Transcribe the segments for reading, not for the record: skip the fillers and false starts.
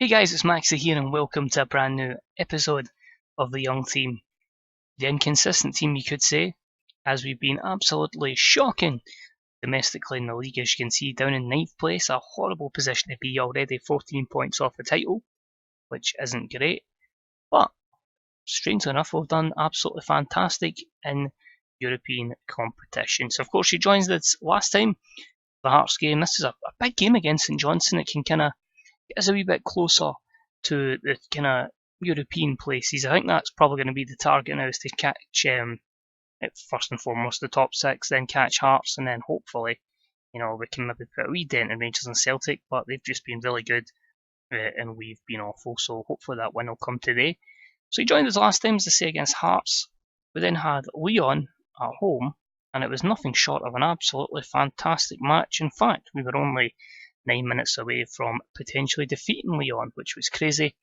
Hey guys, it's Maxie here and welcome to a brand new episode of the young team. The inconsistent team, you could say, as we've been absolutely shocking domestically in the league, as you can see, down in 9th place, a horrible position to be, already 14 points off the title, which isn't great, but strangely enough, we've done absolutely fantastic in European competition. So of course she joins us last time, the Hearts game. This is a big game against St Johnstone. It can kind of get us a wee bit closer to the kind of European places. I think that's probably going to be the target now, is to catch first and foremost the top six, then catch Hearts, and then hopefully, we can maybe put a wee dent in Rangers and Celtic, but they've just been really good and we've been awful, so hopefully that win will come today. So he joined us last time, as I say, against Hearts. We then had Leon at home, and it was nothing short of an absolutely fantastic match. In fact, we were only 9 minutes away from potentially defeating Leon, which was crazy.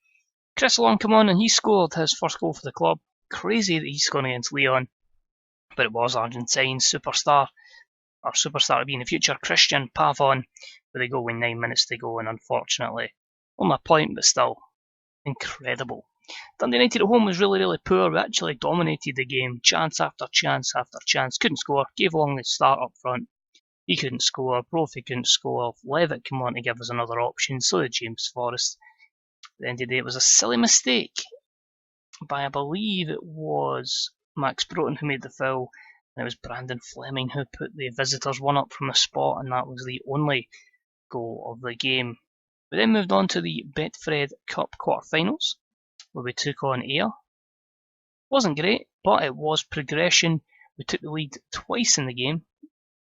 Chris Long come on and he scored his first goal for the club. Crazy that he's scored against Leon, but it was Argentine superstar to be in the future, Christian Pavon, with a goal with 9 minutes to go, and unfortunately, only a point, but still incredible. Dundee United at home was really, really poor. We actually dominated the game, chance after chance after chance. Couldn't score. Gave Long the start up front. He couldn't score. Brophy couldn't score. Levitt came on to give us another option. So did James Forrest. At the end of the day, it was a silly mistake by, I believe it was Max Broughton who made the foul, and it was Brandon Fleming who put the visitors one up from the spot, and that was the only goal of the game. We then moved on to the Betfred Cup quarter-finals, where we took on Ayr. Wasn't great, but it was progression. We took the lead twice in the game,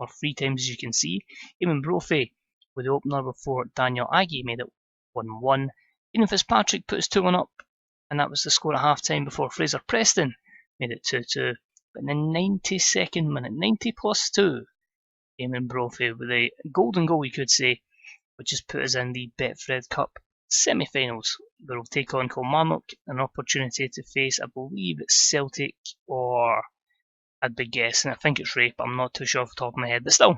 or 3 times as you can see. Eamon Brophy with the opener before Daniel Aggie made it 1-1. Ian Fitzpatrick put us 2-1 up, and that was the score at half time before Fraser Preston made it 2-2. But in the 92nd minute, 90 plus 2, Eamon Brophy with a golden goal, you could say, which has put us in the Betfred Cup semi-finals, where we'll take on Kilmarnock, an opportunity to face, I believe it's Celtic, or I'd be guessing, I think it's Rape, I'm not too sure off the top of my head, but still,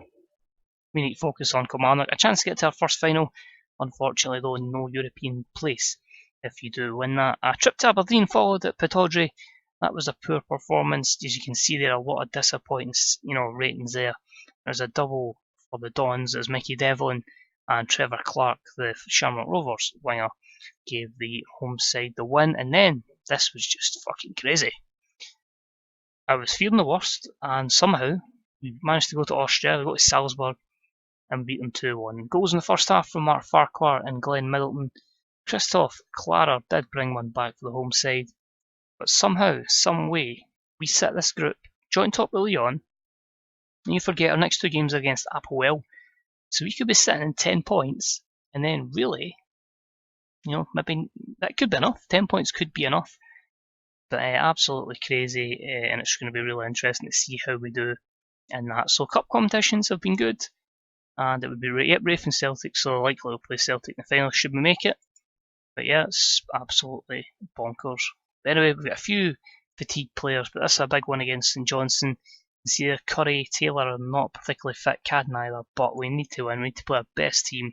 we need to focus on Kilmarnock. A chance to get to our first final, unfortunately though, no European place if you do win that. A trip to Aberdeen followed at Pittodrie. That was a poor performance. As you can see there, a lot of disappointing ratings there. There's a double for the Dons as Mickey Devlin and Trevor Clark, the Shamrock Rovers winger, gave the home side the win, and then this was just fucking crazy. I was fearing the worst, and somehow we managed to go to Austria, we got to Salzburg, and beat them 2-1. Goals in the first half from Mark Farquhar and Glenn Middleton. Christoph Clara did bring one back for the home side, but somehow, some way, we sit this group, joint top with Leon, and you forget our next 2 games against Applewell, so we could be sitting in 10 points, and then really, maybe that could be enough. 10 points could be enough. But absolutely crazy, and it's going to be really interesting to see how we do in that. So cup competitions have been good, and it would be Rafe and Celtic, so likely we'll play Celtic in the final should we make it. But yeah, it's absolutely bonkers. But anyway, we've got a few fatigued players, but this is a big one against St Johnstone. You see there, Curry, Taylor are not particularly fit, Cadden either, but we need to win. We need to play our best team.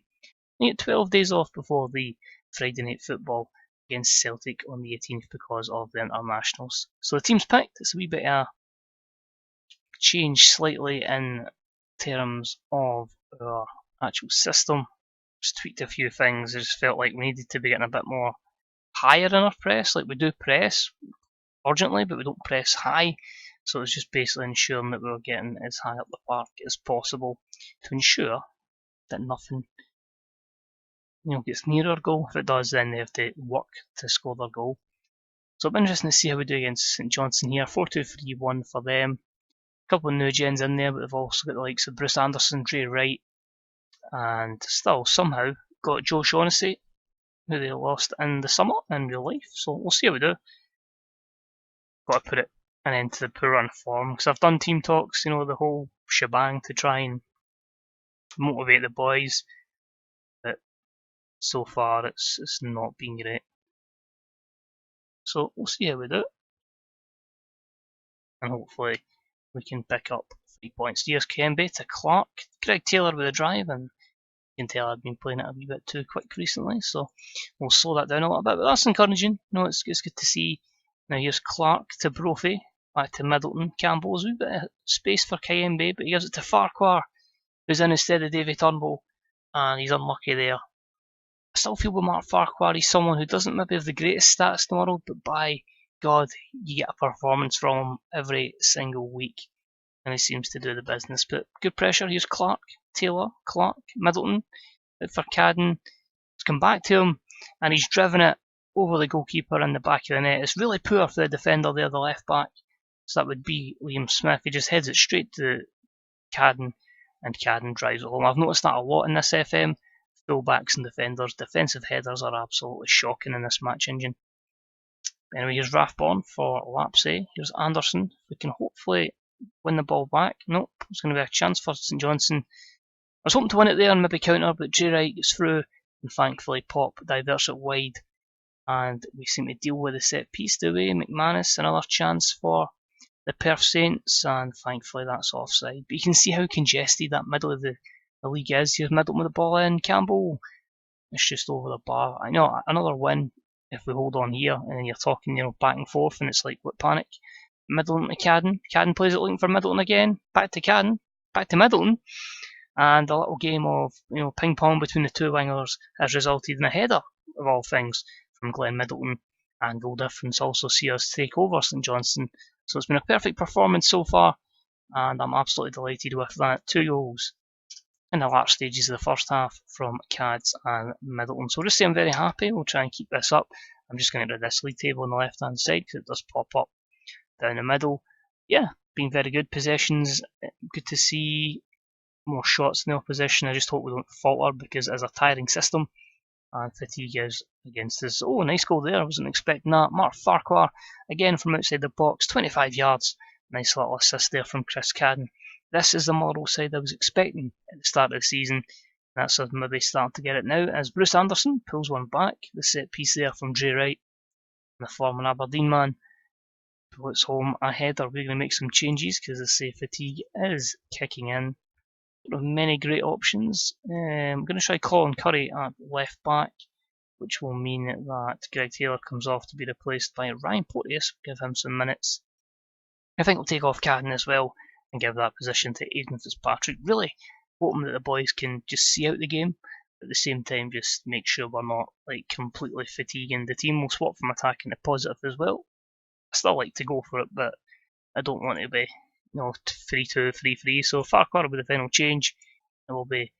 We get 12 days off before the Friday night football against Celtic on the 18th because of the internationals. So the team's picked. It's a wee bit of change slightly in terms of our actual system. Just tweaked a few things. I just felt like we needed to be getting a bit more higher in our press. Like we do press urgently, but we don't press high. So it's just basically ensuring that we were getting as high up the park as possible to ensure that nothing gets near our goal. If it does, then they have to work to score their goal. So it'll be interesting to see how we do against St Johnstone here. 4-2-3-1 for them. A couple of new gens in there, but they've also got the likes of Bruce Anderson, Dre Wright, and still somehow got Joe Shaughnessy, who they lost in the summer in real life. So we'll see how we do. Got to put it an end to the poor run form, because I've done team talks, the whole shebang to try and motivate the boys, but so far it's not been great. So we'll see how we do, and hopefully we can pick up 3 points. Here's Kembe to Clark, Greg Taylor with a drive, and You can tell I've been playing it a wee bit too quick recently, so we'll slow that down a little bit. But that's encouraging. It's good to see. Now here's Clark to Brophy, back to Middleton. Campbell's a wee bit of space for Kayembe, but he gives it to Farquhar, who's in instead of Davy Turnbull, and he's unlucky there. I still feel with Mark Farquhar, he's someone who doesn't maybe have the greatest stats in the world, but by God, you get a performance from him every single week, and he seems to do the business. But good pressure. Here's Clark, Taylor, Clark, Middleton, for Cadden. It's come back to him, and he's driven it over the goalkeeper in the back of the net. It's really poor for the defender there, the left back. So that would be Liam Smith. He just heads it straight to Cadden, and Cadden drives it home. I've noticed that a lot in this FM. Fullbacks and defenders, defensive headers are absolutely shocking in this match engine. Anyway, here's Rathborn for Lapsey. Here's Anderson. We can hopefully win the ball back. Nope, it's going to be a chance for St Johnstone. I was hoping to win it there and maybe counter, but J. Wright gets through, and thankfully Pop diverts it wide. And we seem to deal with the set piece, do we? McManus, another chance for the Perth Saints, and thankfully that's offside. But you can see how congested that middle of the league is. Here's Middleton with the ball in. Campbell, it's just over the bar. I know, another win if we hold on here, and then you're talking, back and forth, and it's like, what panic? Middleton to Cadden. Cadden plays it looking for Middleton again. Back to Cadden. Back to Middleton. And a little game of ping pong between the two wingers has resulted in a header, of all things, from Glenn Middleton, and goal difference also see us take over St Johnstone. So it's been a perfect performance so far, and I'm absolutely delighted with that. 2 goals in the last stages of the first half from Cads and Middleton. So we'll just say I'm very happy. We'll try and keep this up. I'm just going to get rid of this league table on the left hand side because it does pop up down the middle. Yeah, been very good. Possessions, good to see more shots in the opposition. I just hope we don't falter because it's a tiring system, and fatigue is against us. Oh, nice goal there. I wasn't expecting that. Mark Farquhar again from outside the box, 25 yards. Nice little assist there from Chris Cadden. This is the Motherwell side I was expecting at the start of the season. That's maybe starting to get it now as Bruce Anderson pulls one back. The set piece there from J. Wright, the former Aberdeen man, puts home a header. We're going to make some changes because the fatigue is kicking in. Many great options. I'm going to try Colin Curry at left back, which will mean that Greg Taylor comes off to be replaced by Ryan Porteous. Give him some minutes. I think we'll take off Cadden as well and give that position to Aidan Fitzpatrick. Really hoping that the boys can just see out the game, but at the same time just make sure we're not completely fatiguing the team. We'll swap from attacking to positive as well. I still like to go for it, but I don't want to be 3-2, 3-3. So Farquhar will be the final change. It will be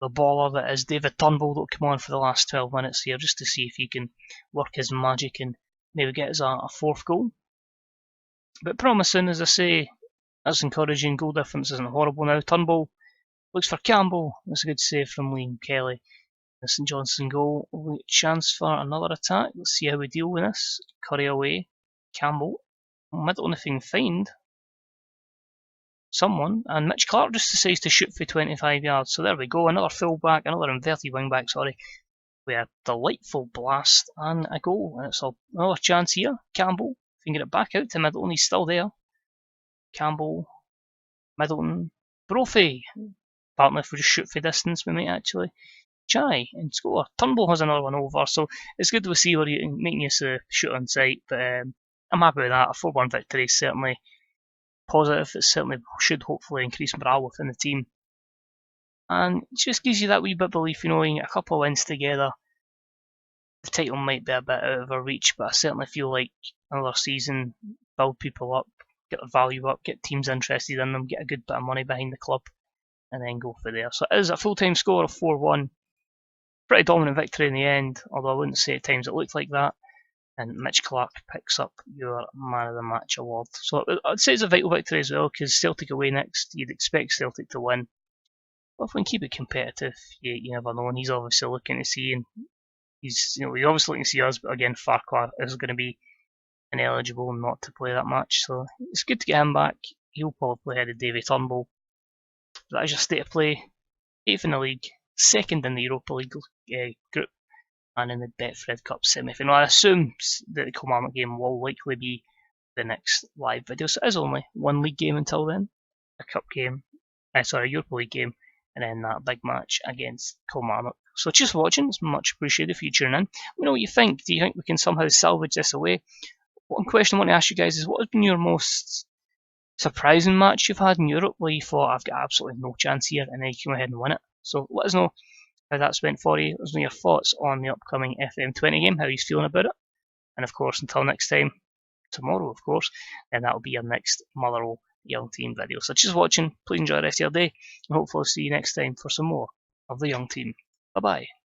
the baller that is David Turnbull that will come on for the last 12 minutes here just to see if he can work his magic and maybe get us a fourth goal. But promising, as I say, that's encouraging. Goal difference isn't horrible now. Turnbull looks for Campbell. That's a good save from Liam Kelly. The St Johnstone goal. Chance for another attack. Let's see how we deal with this. Curry away. Campbell. Middleton if he can find someone, and Mitch Clark just decides to shoot for 25 yards. So there we go, another fullback, another inverted wingback, with a delightful blast and a goal. And it's another chance here. Campbell, if you can get it back out to Middleton, he's still there. Campbell, Middleton, Brophy. Apparently if we just shoot for distance, we might actually try and score. Turnbull has another one over, so it's good to see where you can make use of shoot on sight, but I'm happy with that. A 4-1 victory is certainly positive. It certainly should hopefully increase morale within the team, and it just gives you that wee bit of belief, you get a couple of wins together. The title might be a bit out of our reach, but I certainly feel like another season, build people up, get the value up, get teams interested in them, get a good bit of money behind the club, and then go for there. So it is a full-time score of 4-1. Pretty dominant victory in the end, although I wouldn't say at times it looked like that. And Mitch Clark picks up your Man of the Match award. So I'd say it's a vital victory as well, because Celtic away next, you'd expect Celtic to win. But if we can keep it competitive, you never know. And he's obviously looking to see, and he's obviously looking to see us. But again, Farquhar is going to be ineligible not to play that match. So it's good to get him back. He'll probably play ahead of Davy Turnbull. That is your state of play. 8th in the league, 2nd in the Europa League group, and in the Betfred Cup semi-final. I assume that the Kilmarnock game will likely be the next live video. So it is only one league game until then, a cup game, Europa League game, and then that big match against Kilmarnock. So just watching, it's much appreciated if you tune in. Let me know what you think. Do you think we can somehow salvage this away? One question I want to ask you guys is, what has been your most surprising match you've had in Europe where you thought, I've got absolutely no chance here, and then you come ahead and win it? So let us know how that's went for you. Let us know your thoughts on the upcoming FM20 game, how you're feeling about it. And of course, until next time, tomorrow, of course, and that'll be your next Motherwell Young Team video. So just watching, please enjoy the rest of your day, and hopefully I'll see you next time for some more of the Young Team. Bye bye.